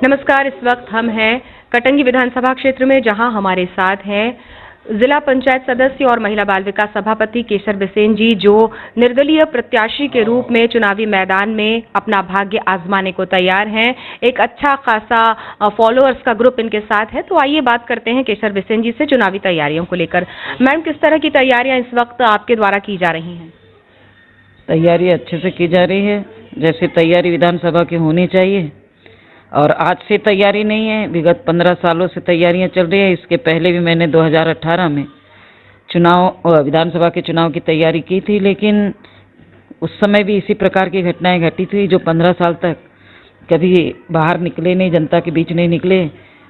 नमस्कार। इस वक्त हम हैं कटंगी विधानसभा क्षेत्र में, जहां हमारे साथ हैं जिला पंचायत सदस्य और महिला बाल विकास सभापति केसर बिसेन जी, जो निर्दलीय प्रत्याशी के रूप में चुनावी मैदान में अपना भाग्य आजमाने को तैयार हैं। एक अच्छा खासा फॉलोअर्स का ग्रुप इनके साथ है। तो आइए बात करते हैं केसर बिसेन जी से चुनावी तैयारियों को लेकर। मैम, किस तरह की तैयारियां इस वक्त आपके द्वारा की जा रही हैं? तैयारी अच्छे से की जा रही है, जैसे तैयारी विधानसभा की होनी चाहिए। और आज से तैयारी नहीं है, विगत 15 सालों से तैयारियां चल रही है। इसके पहले भी मैंने 2018 में विधानसभा के चुनाव की तैयारी की थी, लेकिन उस समय भी इसी प्रकार की घटनाएं घटी थी। जो 15 साल तक कभी बाहर निकले नहीं, जनता के बीच नहीं निकले,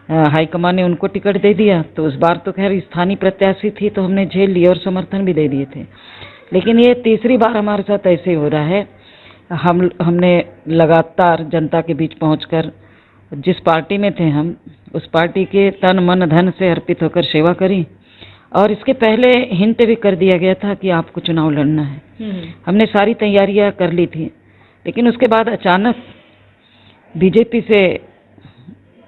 हाईकमान ने उनको टिकट दे दिया। तो उस बार तो खैर स्थानीय प्रत्याशी थी तो हमने झेल लिया और समर्थन भी दे दिए थे। लेकिन ये तीसरी बार हमारे साथ ऐसे हो रहा है। हमने लगातार जनता के बीच पहुंचकर, जिस पार्टी में थे हम, उस पार्टी के तन मन धन से अर्पित होकर सेवा करी। और इसके पहले हिंट भी कर दिया गया था कि आपको चुनाव लड़ना है। हमने सारी तैयारियां कर ली थी, लेकिन उसके बाद अचानक बीजेपी से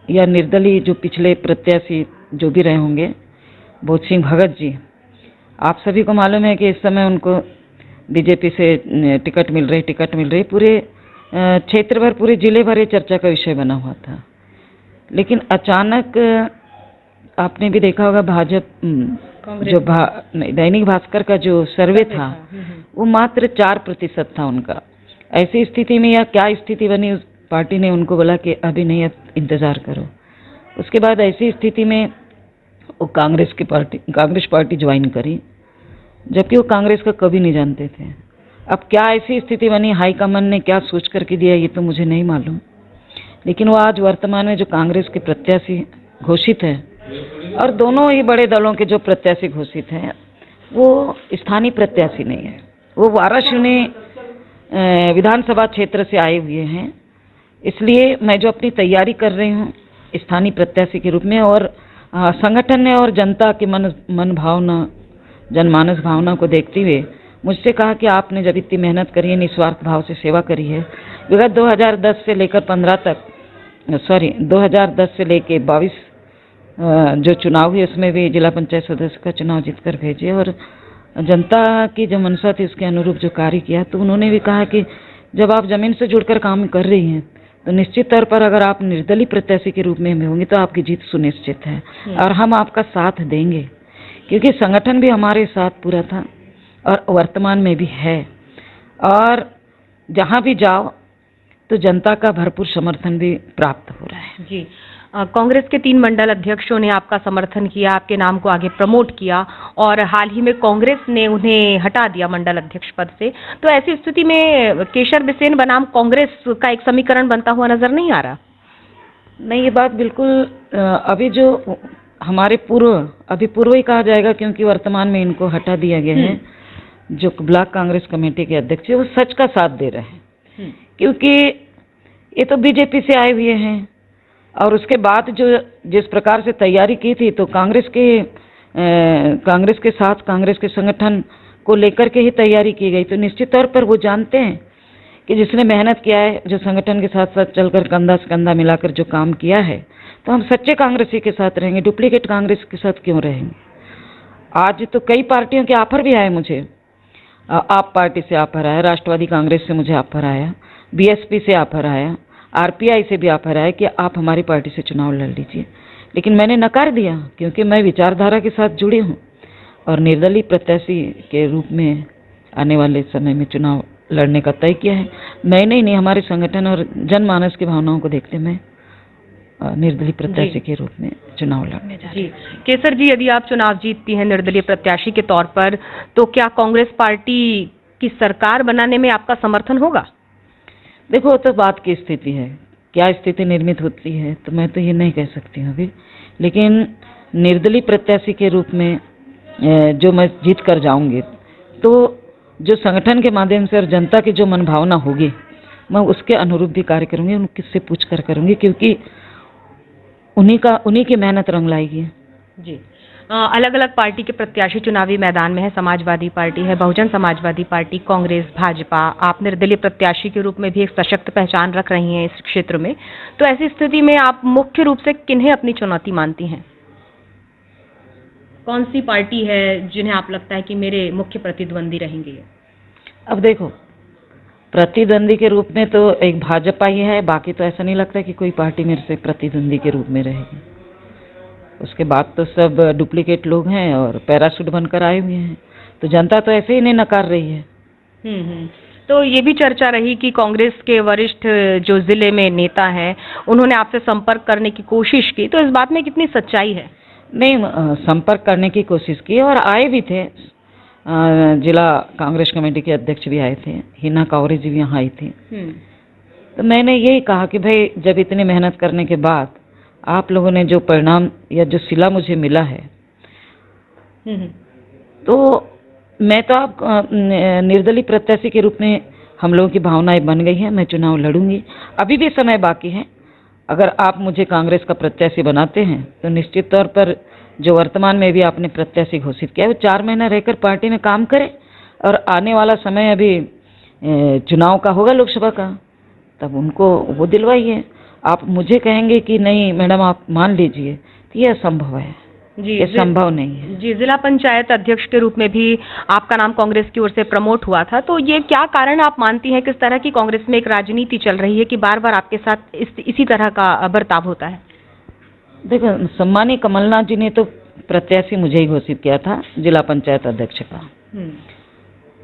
या निर्दलीय जो पिछले प्रत्याशी जो भी रहे होंगे, बोध सिंह भगत जी, आप सभी को मालूम है कि इस समय उनको बीजेपी से टिकट मिल रही पूरे क्षेत्र भर, पूरे जिले भर ये चर्चा का विषय बना हुआ था। लेकिन अचानक आपने भी देखा होगा, जो दैनिक भास्कर का जो सर्वे था वो मात्र 4% था उनका। ऐसी स्थिति में या क्या स्थिति बनी, उस पार्टी ने उनको बोला कि अभी नहीं, अब इंतजार करो। उसके बाद ऐसी स्थिति में वो कांग्रेस पार्टी ज्वाइन करी, जबकि वो कांग्रेस का कभी नहीं जानते थे। अब क्या ऐसी स्थिति बनी, हाईकमान ने क्या सोच करके दिया, ये तो मुझे नहीं मालूम। लेकिन वो आज वर्तमान में जो कांग्रेस के प्रत्याशी घोषित है, और दोनों ही बड़े दलों के जो प्रत्याशी घोषित हैं, वो स्थानीय प्रत्याशी नहीं है। वो वाराणसी विधानसभा क्षेत्र से आए हुए हैं। इसलिए मैं जो अपनी तैयारी कर रही हूँ स्थानीय प्रत्याशी के रूप में, और संगठन ने और जनता की मन भावना, जनमानस भावना को देखते हुए मुझसे कहा कि आपने जब इतनी मेहनत करी है, निस्वार्थ भाव से सेवा करी है, विगत 2010 से लेकर 2010 से लेकर 22 जो चुनाव हुए, उसमें भी जिला पंचायत सदस्य का चुनाव जीतकर भेजे और जनता की जो मनसा थी उसके अनुरूप जो कार्य किया। तो उन्होंने भी कहा कि जब आप जमीन से जुड़कर काम कर रही हैं तो निश्चित तौर पर अगर आप निर्दलीय प्रत्याशी के रूप में होंगी तो आपकी जीत सुनिश्चित है, और हम आपका साथ देंगे, क्योंकि संगठन भी हमारे साथ पूरा था और वर्तमान में भी है। और जहां भी जाओ तो जनता का भरपूर समर्थन भी प्राप्त हो रहा है। जी, कांग्रेस के 3 मंडल अध्यक्षों ने आपका समर्थन किया, आपके नाम को आगे प्रमोट किया, और हाल ही में कांग्रेस ने उन्हें हटा दिया मंडल अध्यक्ष पद से। तो ऐसी स्थिति में केसर बिसेन बनाम कांग्रेस का एक समीकरण बनता हुआ नजर नहीं आ रहा? नहीं, ये बात बिल्कुल अभी जो हमारे पूर्व ही कहा जाएगा, क्योंकि वर्तमान में इनको हटा दिया गया है। जो ब्लॉक कांग्रेस कमेटी के अध्यक्ष है वो सच का साथ दे रहे हैं, क्योंकि ये तो बीजेपी से आए हुए हैं। और उसके बाद जो जिस प्रकार से तैयारी की थी, तो कांग्रेस के साथ कांग्रेस के संगठन को लेकर के ही तैयारी की गई। तो निश्चित तौर पर वो जानते हैं कि जिसने मेहनत किया है, जो संगठन के साथ साथ चलकर कंधा से कंधा मिलाकर जो काम किया है, तो हम सच्चे कांग्रेसी के साथ रहेंगे, डुप्लीकेट कांग्रेस के साथ क्यों रहेंगे। आज तो कई पार्टियों के ऑफर भी आए मुझे। आप पार्टी से ऑफर आया, राष्ट्रवादी कांग्रेस से मुझे ऑफर आया, बीएसपी से ऑफर आया, आरपीआई से भी ऑफर आया कि आप हमारी पार्टी से चुनाव लड़ लीजिए। लेकिन मैंने नकार दिया, क्योंकि मैं विचारधारा के साथ जुड़ी हूँ और निर्दलीय प्रत्याशी के रूप में आने वाले समय में चुनाव लड़ने का तय किया है। मैंने ही नहीं, हमारे संगठन और जनमानस की भावनाओं को देखते मैं निर्दलीय प्रत्याशी के रूप में चुनाव लड़ने जा रही हूं। केसर जी, यदि आप चुनाव जीतती हैं निर्दलीय प्रत्याशी के तौर पर, तो क्या कांग्रेस पार्टी की सरकार बनाने में आपका समर्थन होगा? देखो, तो बात की स्थिति है, क्या स्थिति निर्मित होती है तो मैं तो ये नहीं कह सकती हूँ अभी। लेकिन निर्दलीय प्रत्याशी के रूप में जो मैं जीत कर जाऊंगी, तो जो संगठन के माध्यम से और जनता की जो मन भावना होगी, मैं उसके अनुरूप भी कार्य करूंगी, उन किससे पूछ कर करूंगी, क्योंकि उन्हीं की मेहनत रंग लाएगी। जी, अलग अलग पार्टी के प्रत्याशी चुनावी मैदान में है। समाजवादी पार्टी है, बहुजन समाजवादी पार्टी, कांग्रेस, भाजपा। आप निर्दलीय प्रत्याशी के रूप में भी एक सशक्त पहचान रख रही हैं इस क्षेत्र में। तो ऐसी स्थिति में आप मुख्य रूप से किन्हें अपनी चुनौती मानती हैं? कौन सी पार्टी है जिन्हें आप लगता है कि मेरे मुख्य प्रतिद्वंदी रहेंगे? अब देखो, प्रतिद्वंदी के रूप में तो एक भाजपा ही है, बाकी तो ऐसा नहीं लगता कि कोई पार्टी मेरे से प्रतिद्वंदी के रूप में रहेगी। उसके बाद तो सब डुप्लीकेट लोग हैं और पैराशूट बनकर आए हुए हैं, तो जनता तो ऐसे ही नहीं नकार रही है। तो ये भी चर्चा रही कि कांग्रेस के वरिष्ठ जो जिले में नेता हैं, उन्होंने आपसे संपर्क करने की कोशिश की, तो इस बात में कितनी सच्चाई है? नहीं, संपर्क करने की कोशिश की और आए भी थे। जिला कांग्रेस कमेटी के अध्यक्ष भी आए थे, हिना कावरे जी भी यहाँ आई थी। तो मैंने यही कहा कि भाई, जब इतनी मेहनत करने के बाद आप लोगों ने जो परिणाम या जो सिला मुझे मिला है, तो मैं तो आप निर्दलीय प्रत्याशी के रूप में हम लोगों की भावनाएं बन गई हैं। मैं चुनाव लड़ूंगी, अभी भी समय बाकी है। अगर आप मुझे कांग्रेस का प्रत्याशी बनाते हैं तो निश्चित तौर पर जो वर्तमान में भी आपने प्रत्याशी घोषित किया है, वो 4 महीना रहकर पार्टी में काम करे और आने वाला समय अभी चुनाव का होगा, लोकसभा का, तब उनको वो दिलवाइए। आप मुझे कहेंगे कि नहीं मैडम आप मान लीजिए, तो ये असंभव है जी, ये संभव नहीं है जी। जिला पंचायत अध्यक्ष के रूप में भी आपका नाम कांग्रेस की ओर से प्रमोट हुआ था, तो ये क्या कारण आप मानती हैं, किस तरह की कांग्रेस में एक राजनीति चल रही है कि बार बार आपके साथ इसी तरह का बर्ताव होता है? देखो, सम्मानीय कमलनाथ जी ने तो प्रत्याशी मुझे ही घोषित किया था जिला पंचायत अध्यक्ष का,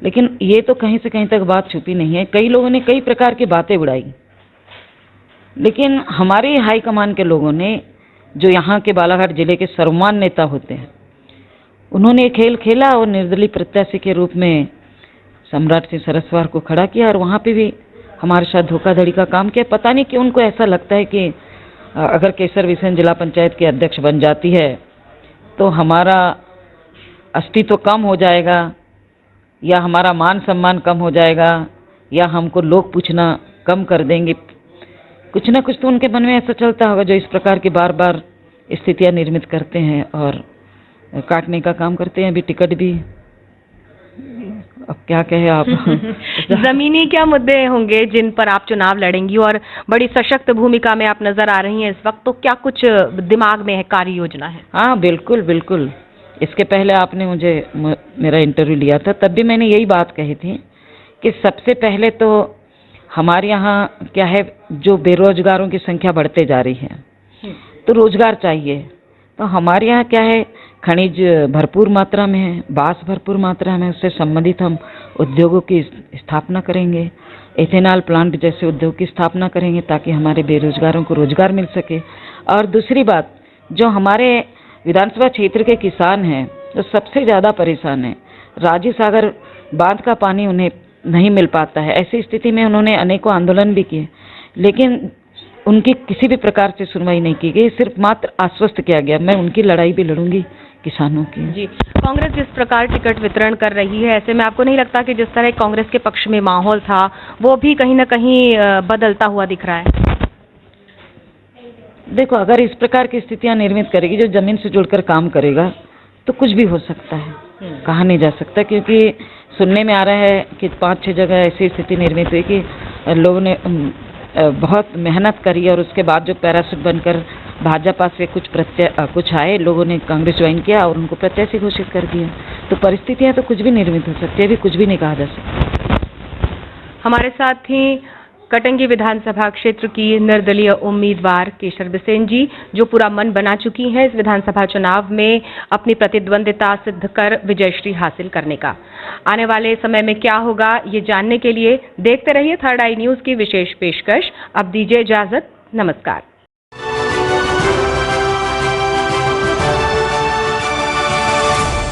लेकिन ये तो कहीं से कहीं तक बात छुपी नहीं है। कई लोगों ने कई प्रकार की बातें उड़ाई, लेकिन हमारे हाईकमान के लोगों ने, जो यहाँ के बालाघाट जिले के सर्वमान्य नेता होते हैं, उन्होंने खेल खेला और निर्दलीय प्रत्याशी के रूप में सम्राट सिंह सरस्वार को खड़ा किया और वहाँ पे भी हमारे साथ धोखाधड़ी का काम किया। पता नहीं क्यों उनको ऐसा लगता है कि अगर केसर बिसेन जिला पंचायत के अध्यक्ष बन जाती है तो हमारा अस्तित्व कम हो जाएगा या हमारा मान सम्मान कम हो जाएगा या हमको लोग पूछना कम कर देंगे। कुछ ना कुछ तो उनके मन में ऐसा चलता होगा, जो इस प्रकार की बार बार स्थितियां निर्मित करते हैं और काटने का काम करते हैं। अभी टिकट भी, अब क्या कहे आप। जमीनी क्या मुद्दे होंगे जिन पर आप चुनाव लड़ेंगी, और बड़ी सशक्त भूमिका में आप नजर आ रही हैं इस वक्त, तो क्या कुछ दिमाग में है, कार्य योजना है? हाँ बिल्कुल बिल्कुल। इसके पहले आपने मुझे मेरा इंटरव्यू लिया था, तब भी मैंने यही बात कही थी कि सबसे पहले तो हमारे यहाँ क्या है, जो बेरोजगारों की संख्या बढ़ते जा रही है, तो रोजगार चाहिए। तो हमारे यहाँ क्या है, खनिज भरपूर मात्रा में है, बांस भरपूर मात्रा में, उससे संबंधित हम उद्योगों की स्थापना करेंगे, एथेनॉल प्लांट जैसे उद्योग की स्थापना करेंगे ताकि हमारे बेरोजगारों को रोजगार मिल सके। और दूसरी बात, जो हमारे विधानसभा क्षेत्र के किसान हैं जो सबसे ज़्यादा परेशान हैं, राजी सागर बांध का पानी उन्हें नहीं मिल पाता है। ऐसी स्थिति में उन्होंने अनेकों आंदोलन भी किए, लेकिन उनकी किसी भी प्रकार से सुनवाई नहीं की गई, सिर्फ मात्र आश्वस्त किया गया। मैं उनकी लड़ाई भी लड़ूंगी, किसानों की। जी, कांग्रेस जिस प्रकार टिकट वितरण कर रही है, ऐसे में आपको नहीं लगता कि जिस तरह कांग्रेस के पक्ष में माहौल था वो भी कहीं ना कहीं बदलता हुआ दिख रहा है? देखो, अगर इस प्रकार की स्थितियां निर्मित करेगी, जो जमीन से जुड़कर काम करेगा, तो कुछ भी हो सकता है, कहा नहीं जा सकता। क्योंकि सुनने में आ रहा है कि 5-6 जगह ऐसी स्थिति निर्मित हुई कि लोगों ने बहुत मेहनत करी और उसके बाद जो पैराशूट बनकर भाजपा से कुछ आए लोगों ने कांग्रेस ज्वाइन किया और उनको प्रत्याशी घोषित कर दिया। तो परिस्थितियां तो कुछ भी निर्मित हो सकती है, अभी कुछ भी नहीं कहा जा सकता। हमारे साथ ही कटंगी विधानसभा क्षेत्र की निर्दलीय उम्मीदवार केशर बिसेन जी, जो पूरा मन बना चुकी हैं इस विधानसभा चुनाव में अपनी प्रतिद्वंदिता सिद्ध कर विजयश्री हासिल करने का। आने वाले समय में क्या होगा ये जानने के लिए देखते रहिए थर्ड आई न्यूज की विशेष पेशकश। अब दीजिए इजाजत, नमस्कार।